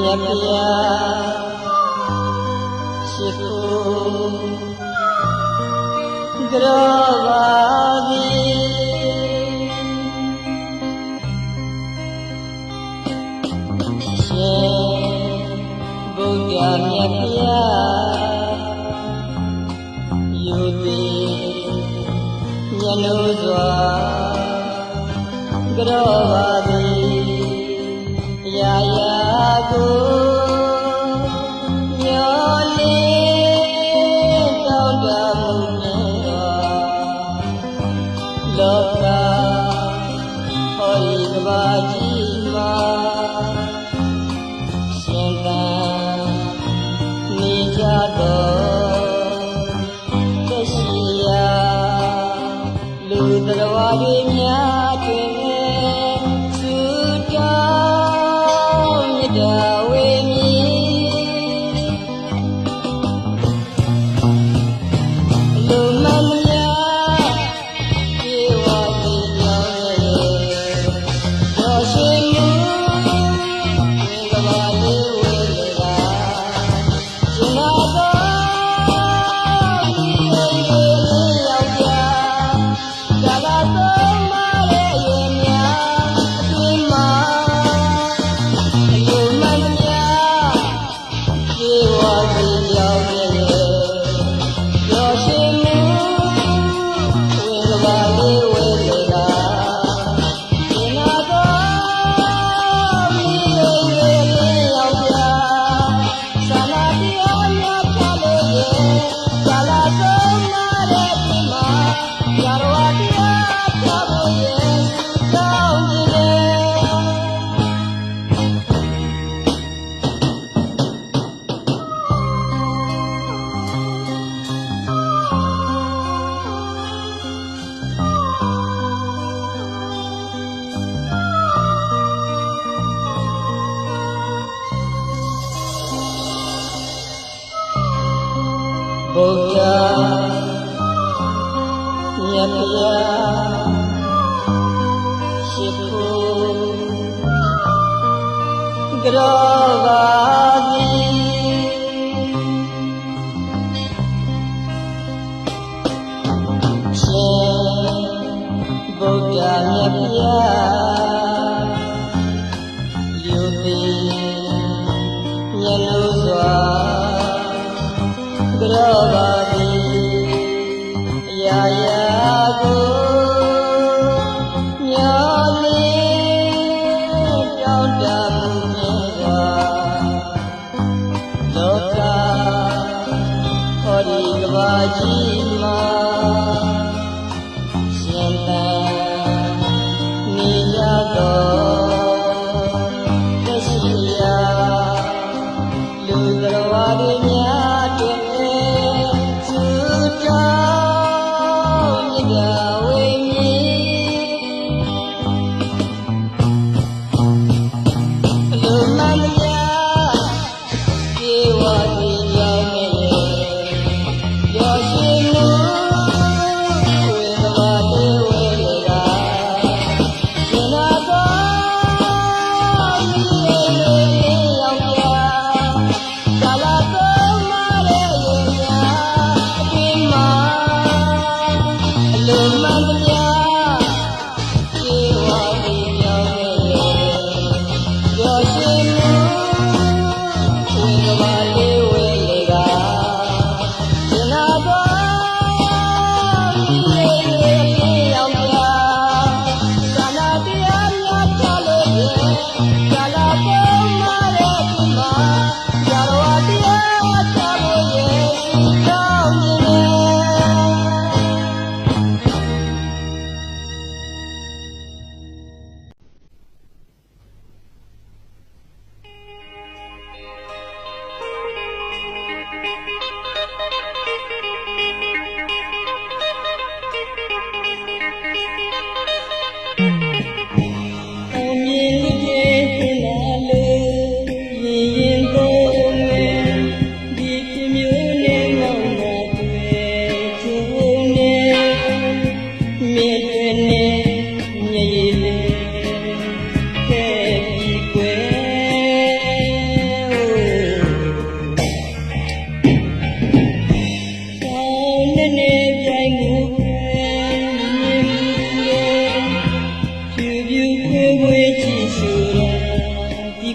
ရှိခိုးကြောပါသည်ရှင်ဘုရားမြတ်ဗျာယူသည်ညနိုးစွာကြောပါသည်ရာရာကိုလောကဟောဒီကဘာကြီးမှာရှင်သန်နေကြတော့သက်ရှိရာလူတော်တွေများတွင်သုတောင်းမြတ်တော်ဝေမည်လူမန်ဘုရားမြတ်ဗျာရှိခိုးကြောပါသည်ရှင်ဘုရားမြတ်ဗျာယူသည်ညနိုးစွာကြောပါသည်ရာရာကိုမျောလင်းတောင်းတမှုမြတ်စွာလောကဟောဒီကဘာကြီးမှာရှင်သန်နေကြတော့သက်ရှိရာလူတော်တွေများတွင်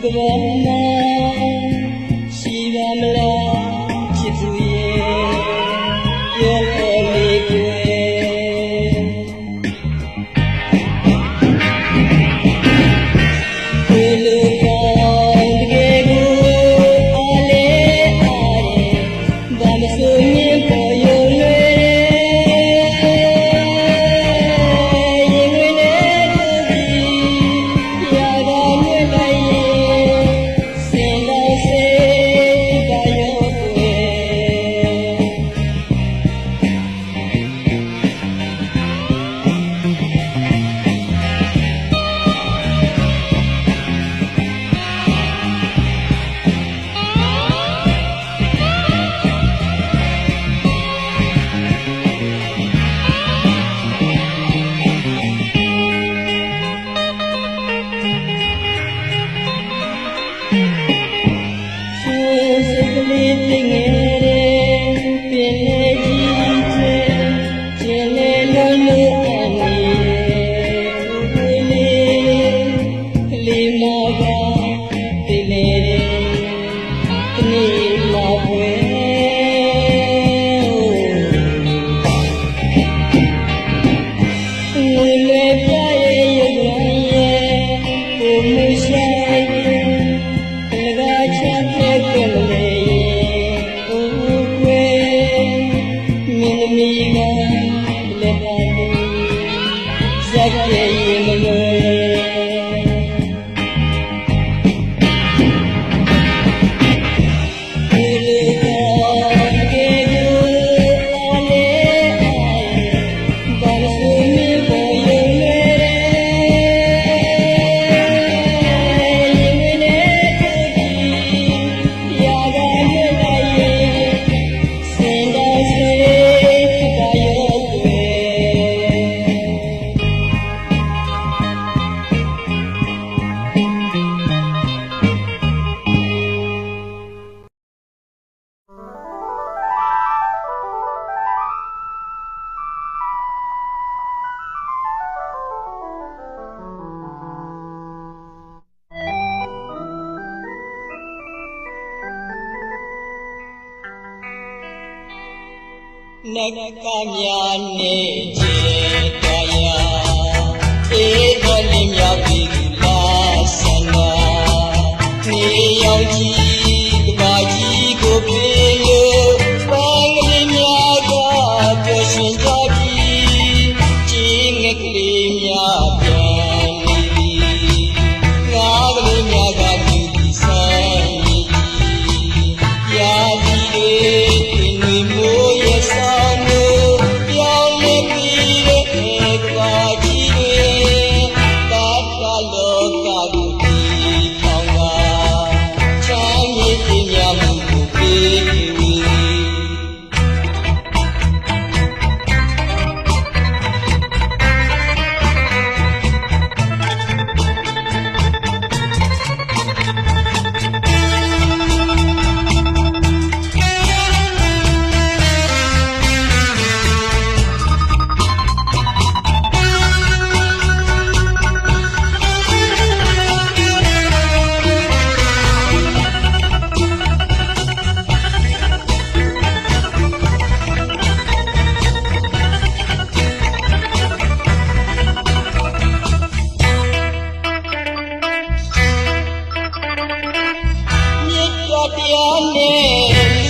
ကဘာမှာရှိပါမလားချစ်သူရဲ့ပြောပေါ်လေးကွယ်နကများနဲ့ချေတရားအေးတော်လင်းမြောက်ပြီလာဆန္ဒနေရောက်ကြီးကဘာကြီးကိုပြေလို့ပန်းကလေးများကပျော်ရွှင်ကြပြီကြီးငယ်ကလေးများပြန်နေပြီငါကလေးများကမြည်ပြီးဆန်းနေပြီရာကြီးတွေမိုးရဲ့ဆောင်လို့ပြောင်းလဲပြီးတဲ့ကဘာကြီးတွေတတ်တလောကကိုဒီထောင်ကချမ်းမြေ့ပြများမှုကိုပြေဝီတရားနဲ့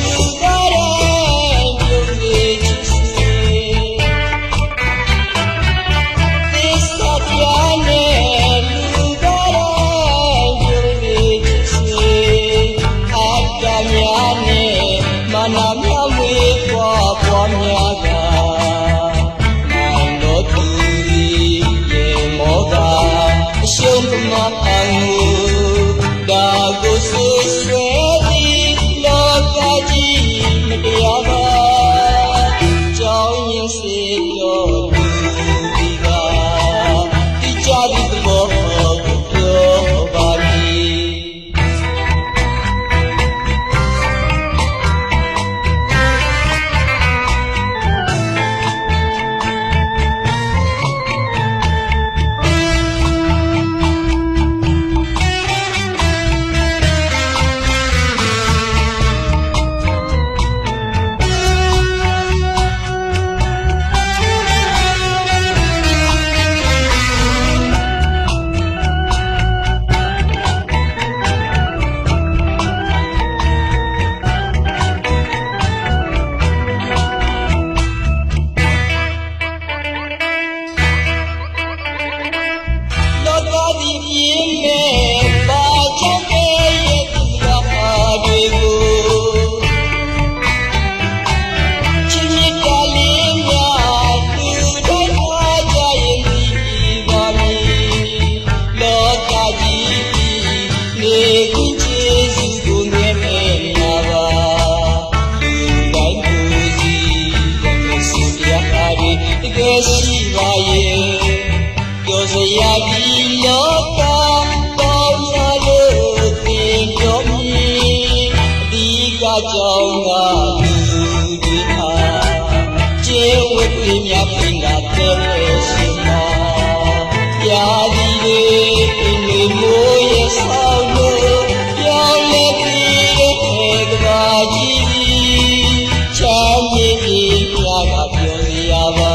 လူသားတိုင်းပြုံးစေချစ်စေသစ္စာတရားနဲ့လူသားတိုင်းပြုံးစေချစ်စေအတ္တများနဲ့မာနများဝေးပွားပွားများကနိုင်တော်သူရေမောကအရှုံးမအံကိုဒါကိုဆွေးဆွဲ ကြောင်းသာလူတွေအားကျေဝတ်တွေများပြင်ကတဲ့ရှင်သာရာသီတွေပင်တွေမိုးရဆောင်လို့ပြောင်းလဲပြီးတဲ့ကဘာကြီးချမ်းမြေကြီးများကပြောစရာပါ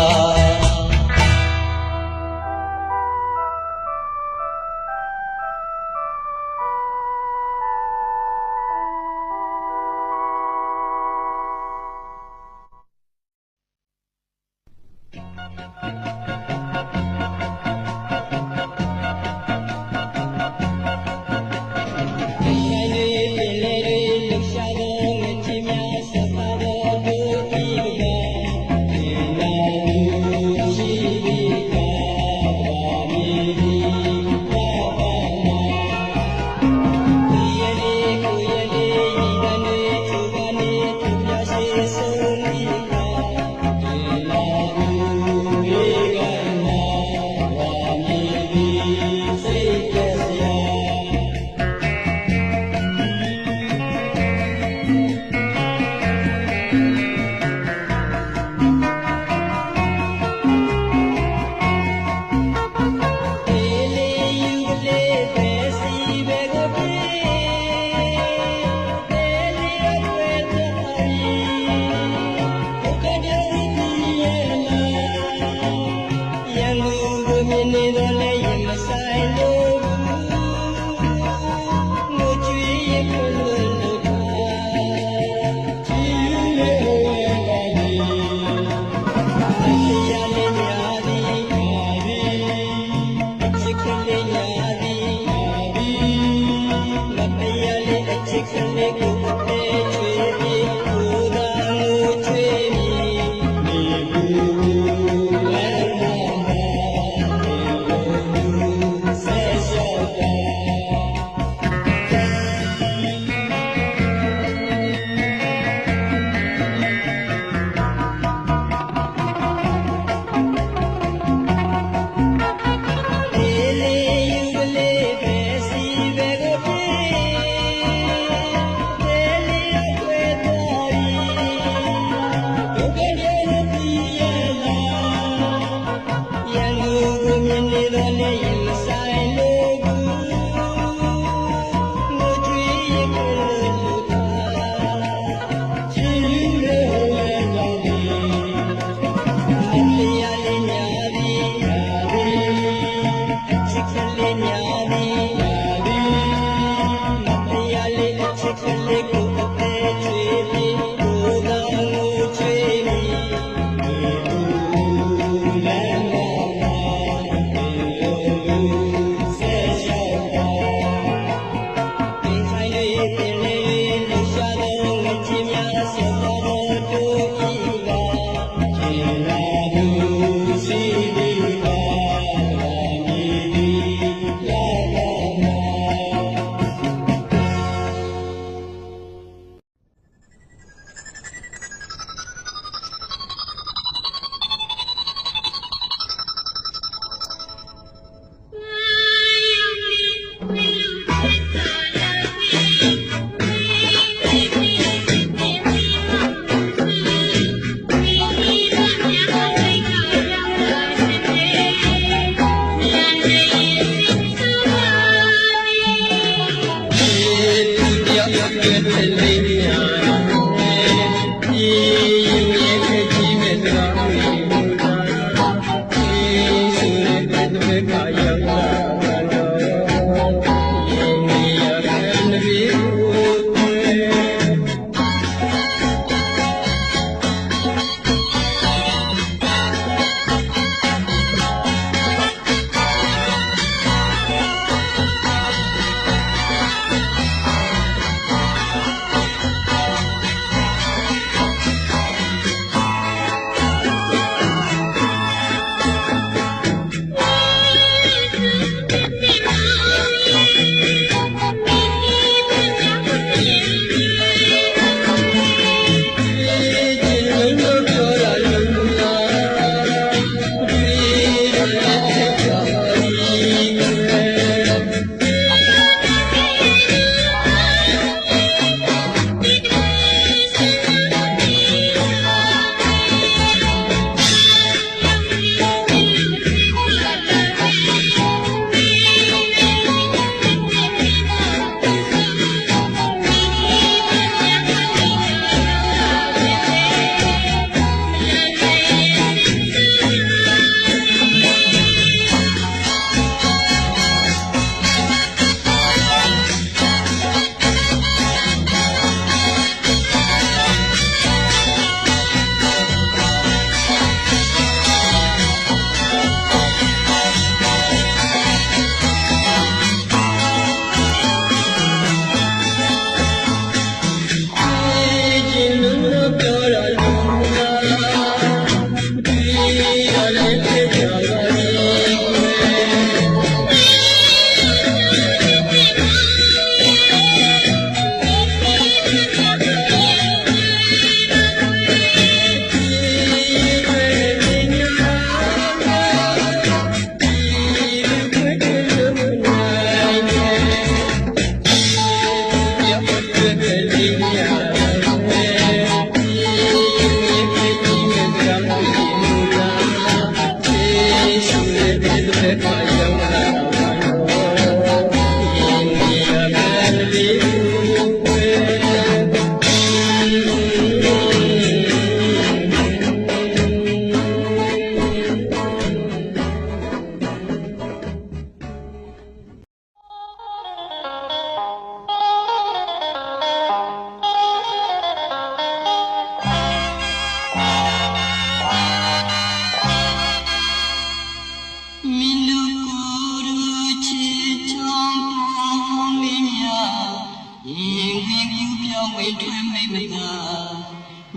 ဝေထွန်းမိမသာ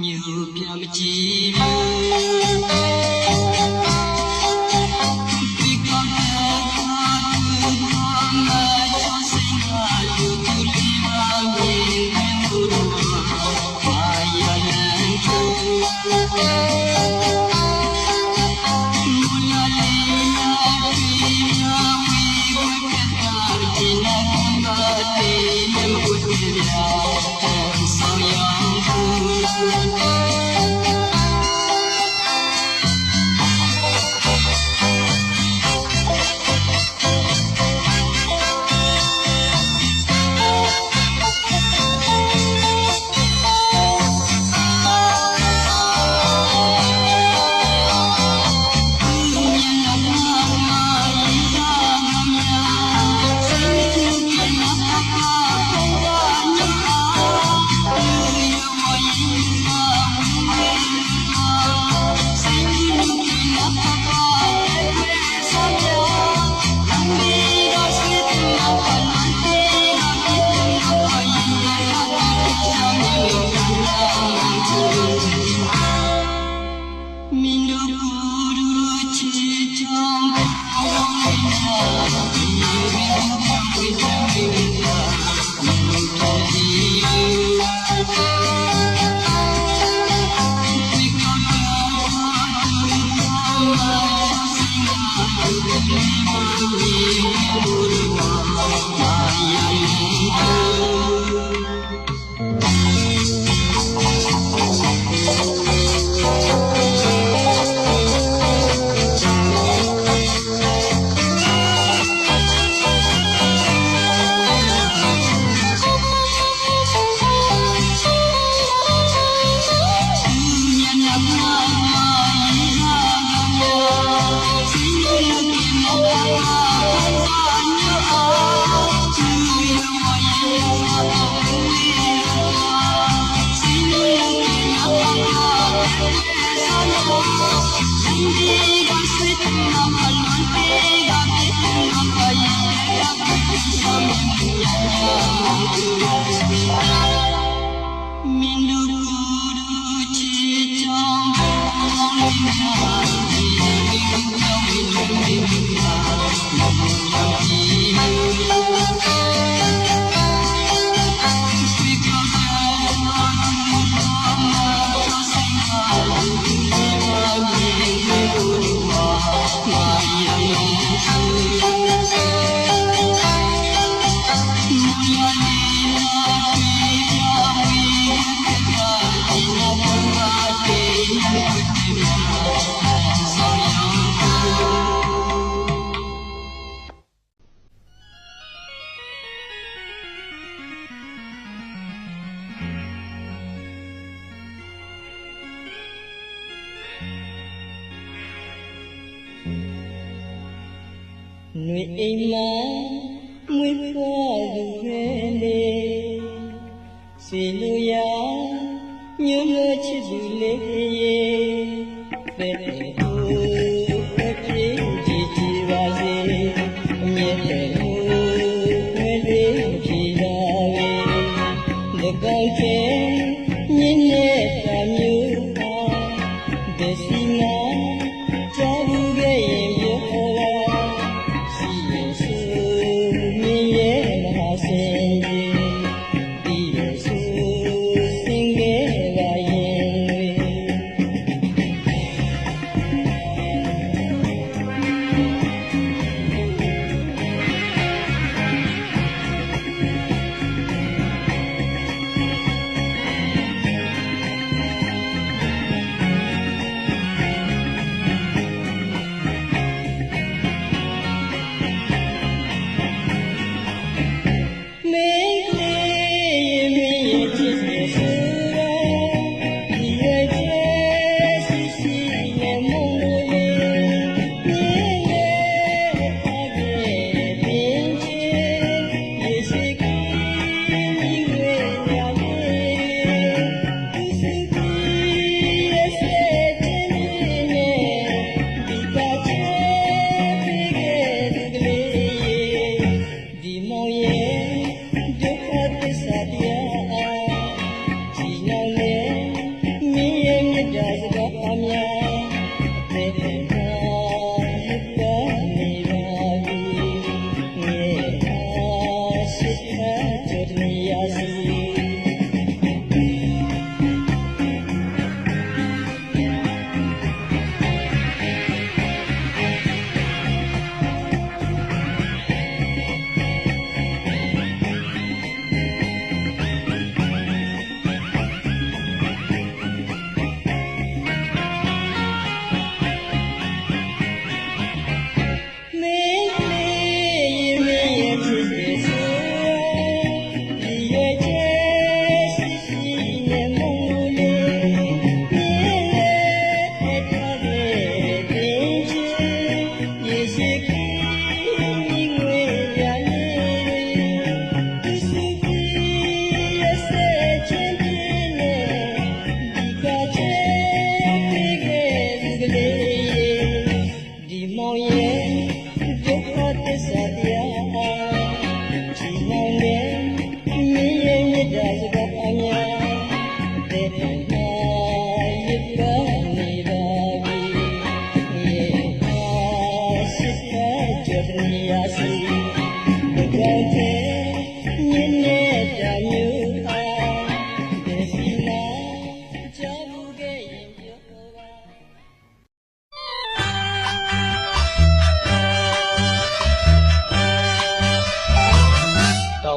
မြူပြမကြည့်ဒီကောင်းတဲ့သူမချောစင်ကလူသူလေးပါဝေသူတို့ဘာရလန်သူနွေအိမ်မှာမွေးဖွားသူပဲလေစီလိုရာညွှန်ချစ်သူလေးရေပဲဟိုအပြေးကြည်ကြည်ပါစေအမြဲတည်းဟိုဝဲလေးကြည်လာလေလကောက်ချေညင်းနေတာမျိုးဟာဒစီနာကြောက်ဘူးရဲ့ရောလာ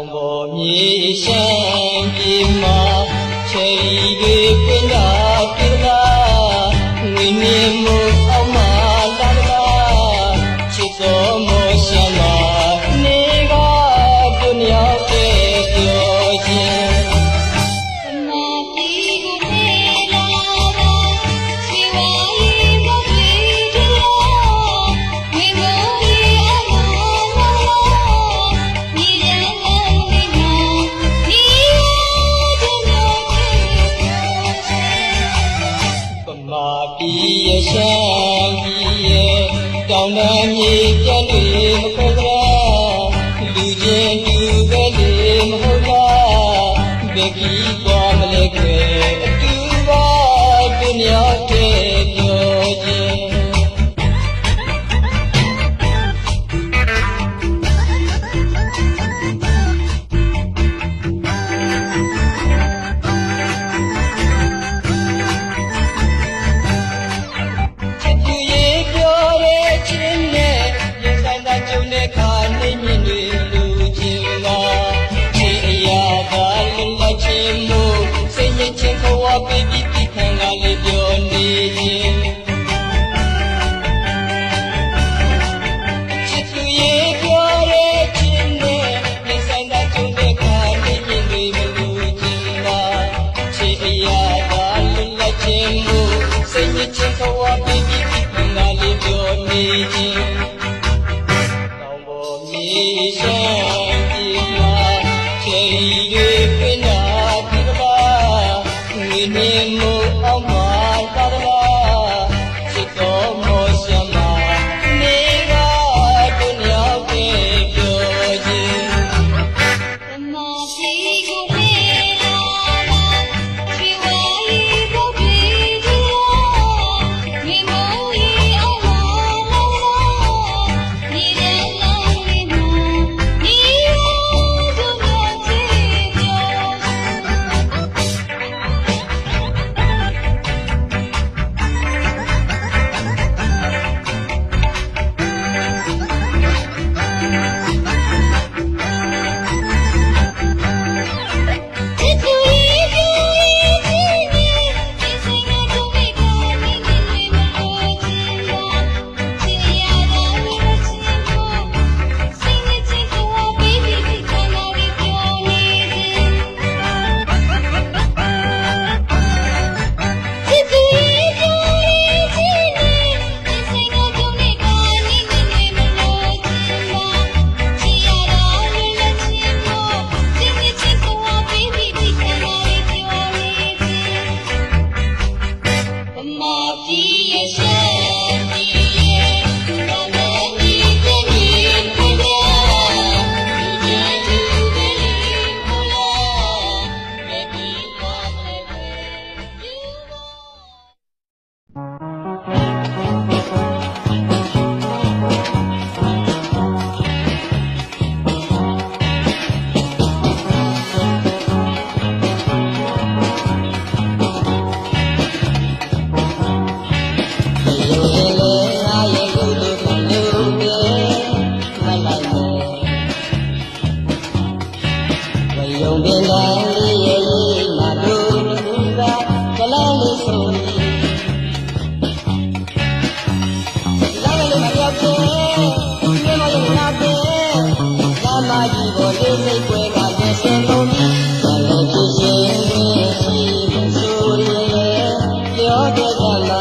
င်ပေါ်မြေရှမ်းပြည်မှာချယ်ရီတွေပင်တာပြေလားငွေမြင့်မှုအောင်မလာလားချစ်တော်မောရှမ်းမှာနေကဒုညောင်းတဲ့ပြောခြင်းရှမ်းကြီးရဲ့တောင်တန်းမြေပြန့်တွေမခေါ်ကြလူချင်းလူပဲလေမဟုတ်လားဘယ်ကြီးသွားမလဲကွယ်အတူပါသူမြောက်တဲ့ပြောခြင်းHãy subscribe cho kênh Ghiền Mì Gõ để không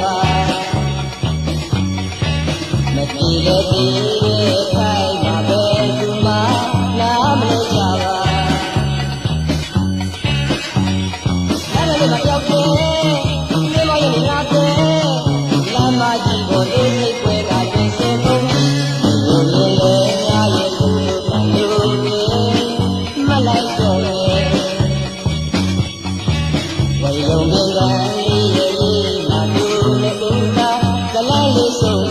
bỏ lỡ စီရဲ့ခိုင်မှာပဲသူမနားမလို့ကြပါအဲ့ဒါလေးမပြောက်သေးဒီမောင်ရဲ့ငါတဲ့လမ်းမကြီးကိုအေးစိတ်ပွဲကတင်စေဖို့လူလေးလေးငါရဲ့လူတို့ကလူတွေမလိုက်တော့ရဲ့ဝေယုံပင်ကလေးရဲ့မာသူနဲ့ဦးသာကလေးလေးဆုံး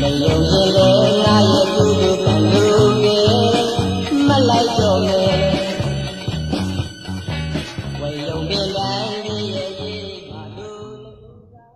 မယုံရင်လည်းငါရဲ့လူတို့ကလူတွေမလိုက်တော့ရဲ့ဝေယုံပင်ကလေးရဲ့မာသူနဲ့ဦးသာ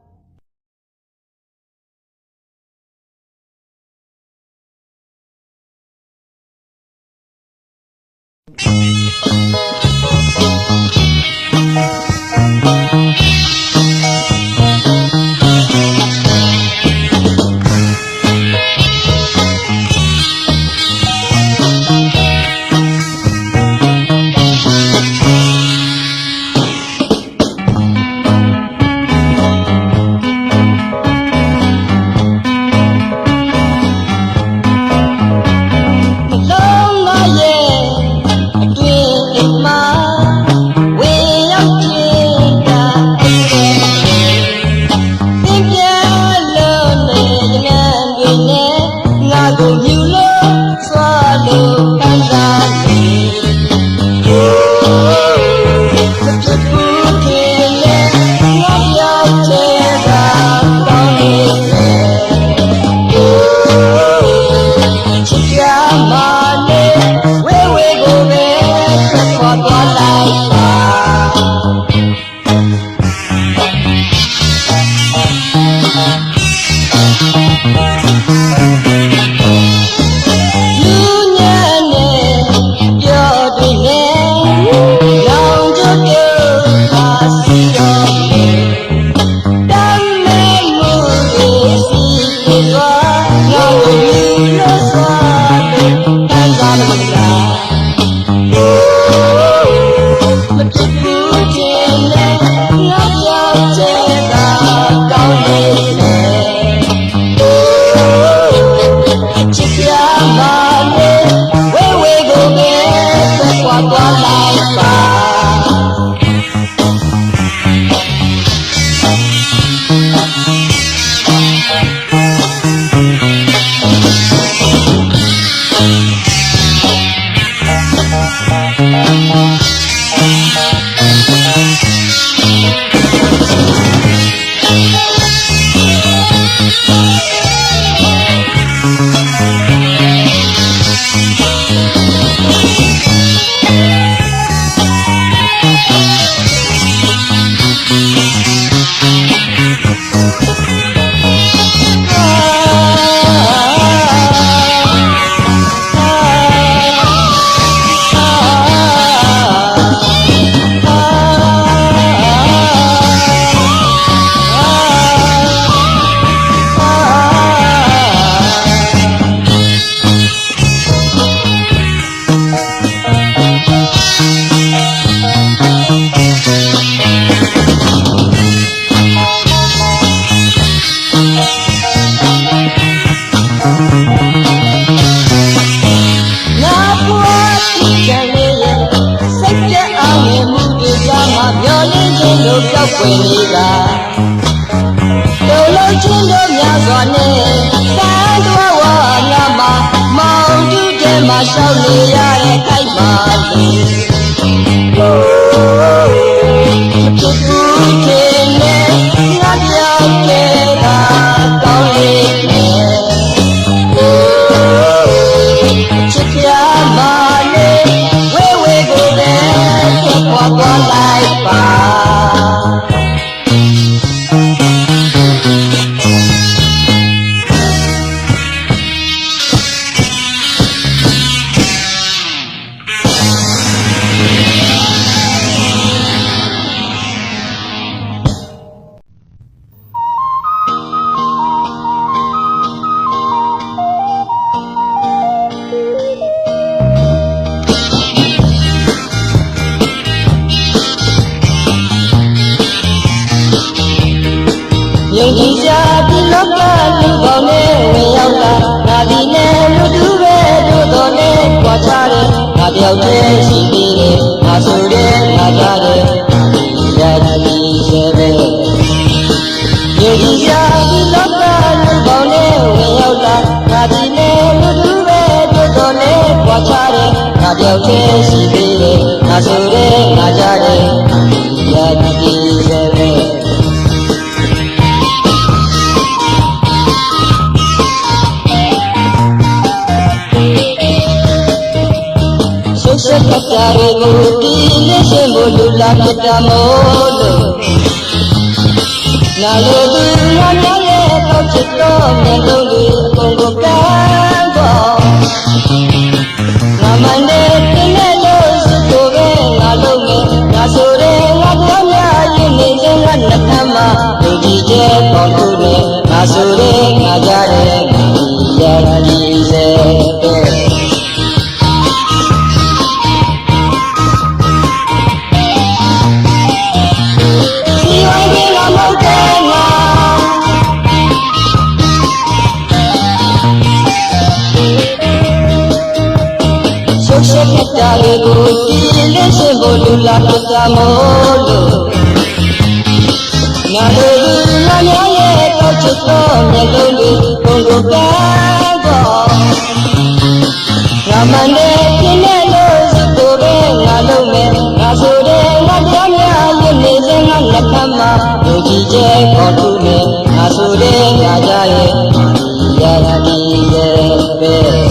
ဝင်နေတာတို့လုံးချင်းတို့များစွာနဲ့တန်းသွားဝါငါမှာမောင်တူးတဲ့မှာရှောက်နေရတဲ့ခိုက်ပါလေဖြစ်ဘူးခင်နဲ့ငါပြောင်းခဲ့တာကောင်းလေးနဲ့ချစ်ပြပါလေဝဲဝဲကိုပဲထွက်သွားသွားလိုက်ပါယုံကြည်ကြပြီ လောကလူပေါင်းနဲ့ဝင်ရောက်လာငါဒီနဲ့လူတူပဲတို့တော်နဲ့ကြွားချတယ်ငါတယောက်တည်းရှိသေးတယ်ငါဆိုတဲ့ငါကြတယ်ရတိစေပဲယေဒီယာဒီလောကလူပေါင်းနဲ့ဝင်ရောက်လာငါဒီနဲ့လူတူပဲတို့တော်နဲ့ကြွားချတယ်ငါတယောက်တည်းရှိသေးတယ်ငါဆိုတဲ့ငါကြတယ်ရတိစေပဲဆက်ကြရကိုဒီလေးရှင်ဘုလူလာပြတာမို့လို့နာလိုသူငါများရဲ့တော့ချစ်တော်မျက်လုံးတွေအကုန်ကိုကမ်းတော့ငါမနဲ့တင်းနဲ့လို့စကိုပဲငါလုံးနဲ့ငါဆိုတဲ့ငါပြောများရင်နေခြင်းကနှခမ်းမှာလူကြီးကျဲပေါ်လို့နဲ့ငါဆိုတဲ့ငါကြတဲ့ရည်စေပဲတာလေးကိုဒီလေးရှင်ဘုလူလာပြတာမို့လို့နာလိုသူငါများရဲ့တော့ချစ်တော်မျက်လုံးတွေဘုံကိုကမ်းတော့ငါမနဲ့ပြင်းနဲ့လို့စကိုပဲငါလုံးနဲ့ငါဆိုတဲ့ငါတရားများရင်နေစဉ်ငါလက်ခံမှာလူကြီးကျဲခေါ်သူနဲ့ငါဆိုတဲ့ငါကြရဲ့ရာတိရဲ့ပဲ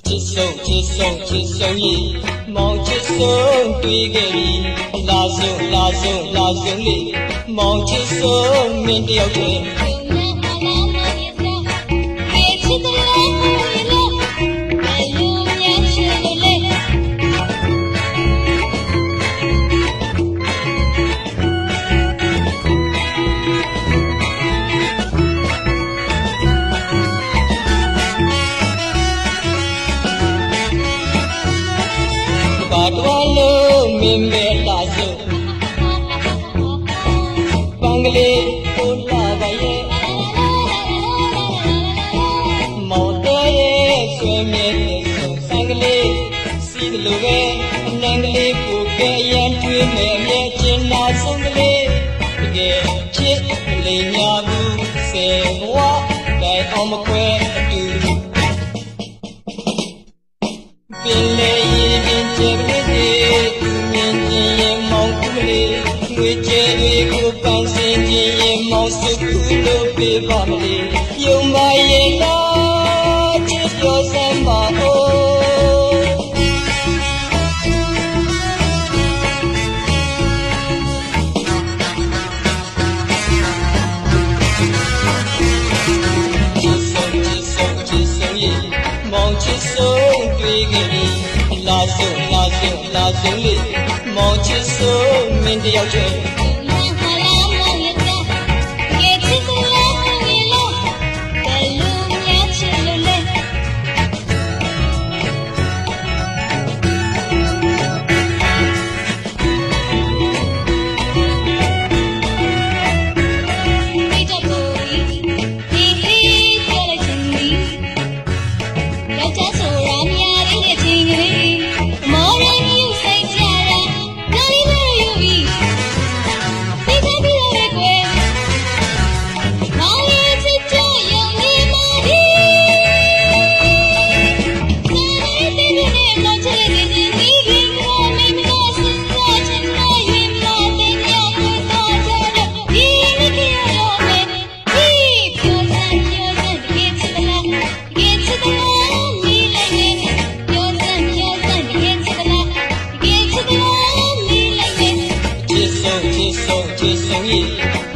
ချစ်ဆုံးချစ်ဆုံးချစ်ဆုံးရေမောင်ချစ်ဆုံး တွေ့ခဲ့ပြီလာစုံလေးမောင်ချစ်ဆုံးမင်းတယောက်တည်း ပါတော်လုံးမင်းမဲလာစုံပန်းကလေးကိုလာပါရဲ့မောင်တဲ့ရဲ့ဆွေမြဲတဲ့ဆုံဆန်းကလေးစီးတယ်လို့ပဲအနံကလေးကိုကဲရန်တွေးမယ်မြဲချင်နာဆုံးကလေးတကယ်ချစ်ကလေးညာဘူးစေဘဝတိုင်အောင်မခွဲအတူပင်လေရင်ပင်ချေကလေးသူမြင်ခြင်းရင်မောင်ကူလေးငွေချေတွေကိုပန်းစင်ခြင်းရင်မောင်စုကူလို့ပေးပါမလေးယုံပါရဲ့လားချစ်ပြောစမ်းပါဦးချစ်ဆုံးရဲ့မောင်ချစ်ဆုံးတွေ့ခဲ့ပြီလာစုံလေးမောင်ချစ်ဆုံးမင်းတယောက်တည်း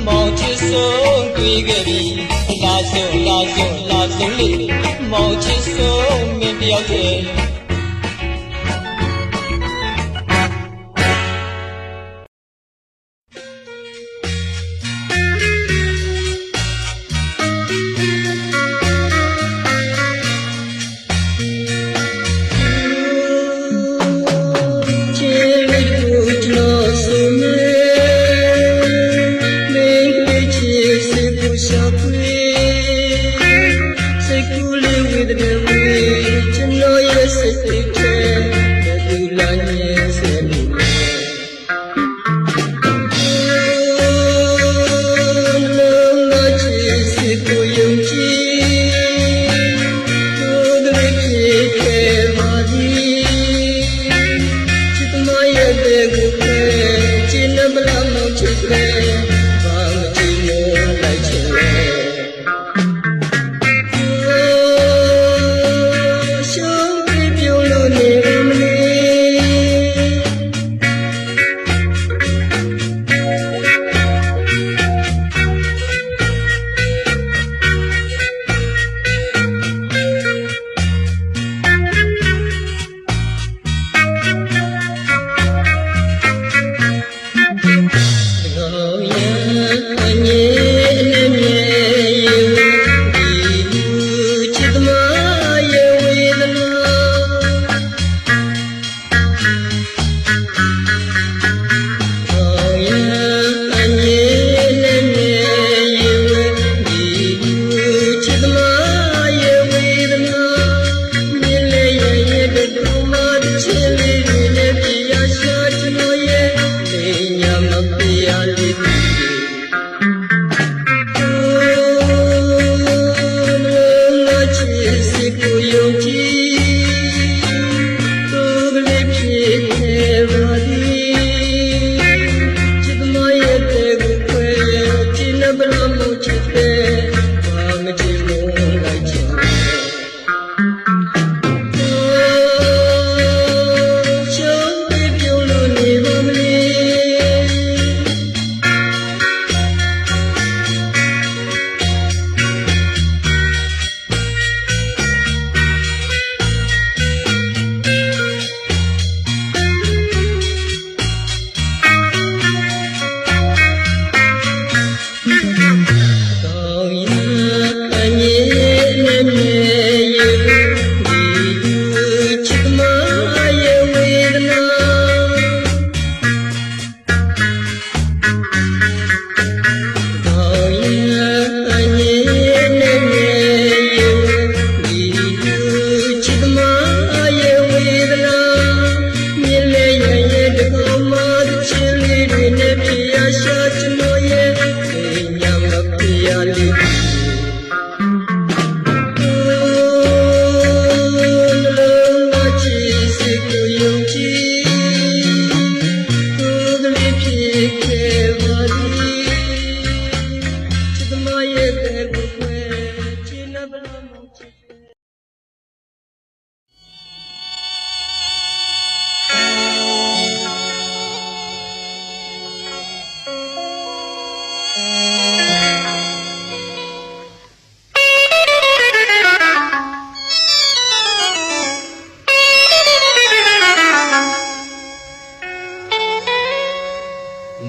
မောင်ချစ်ဆုံးတွေ့ခဲ့ပြီလာစုံလေးမောင်ချစ်ဆုံးမင်းတယောက်တည်း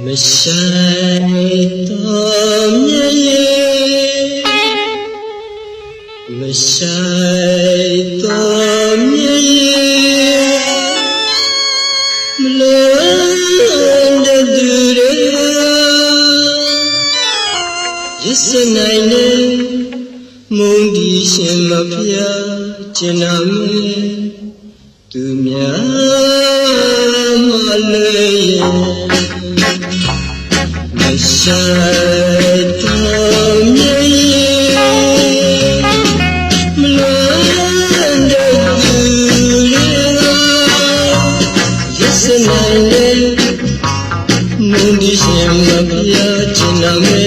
Mashai tom ye Mashai tom ye Mlanda dure Yasanayne Mundi shemapya Chename Tumya malaye Mashai tom ye Mlanda dure Yasanayne Mundi shemapya Chename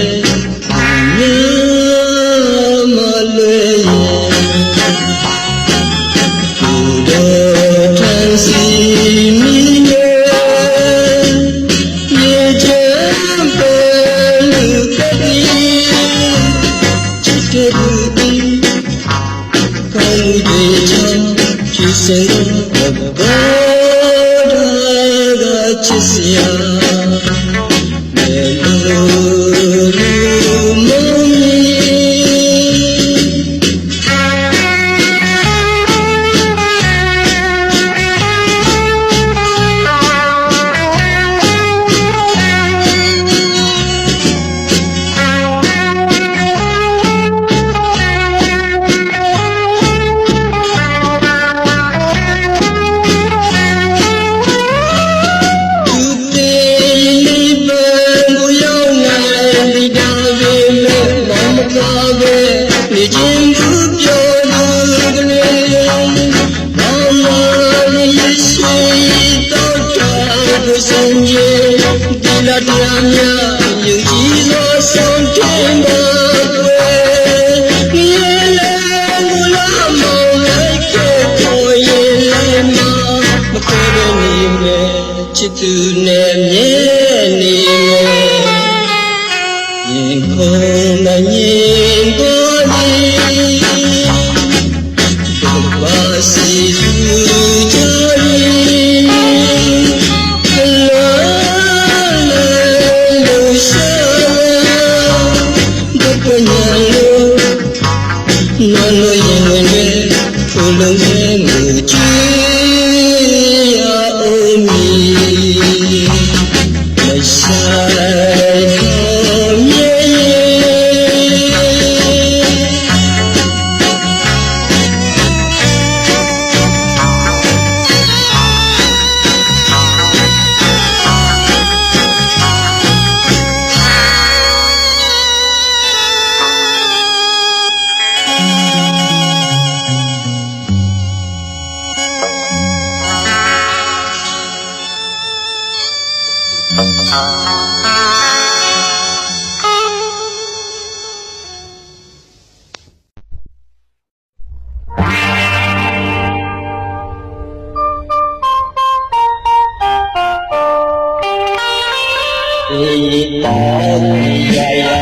Ita ya ya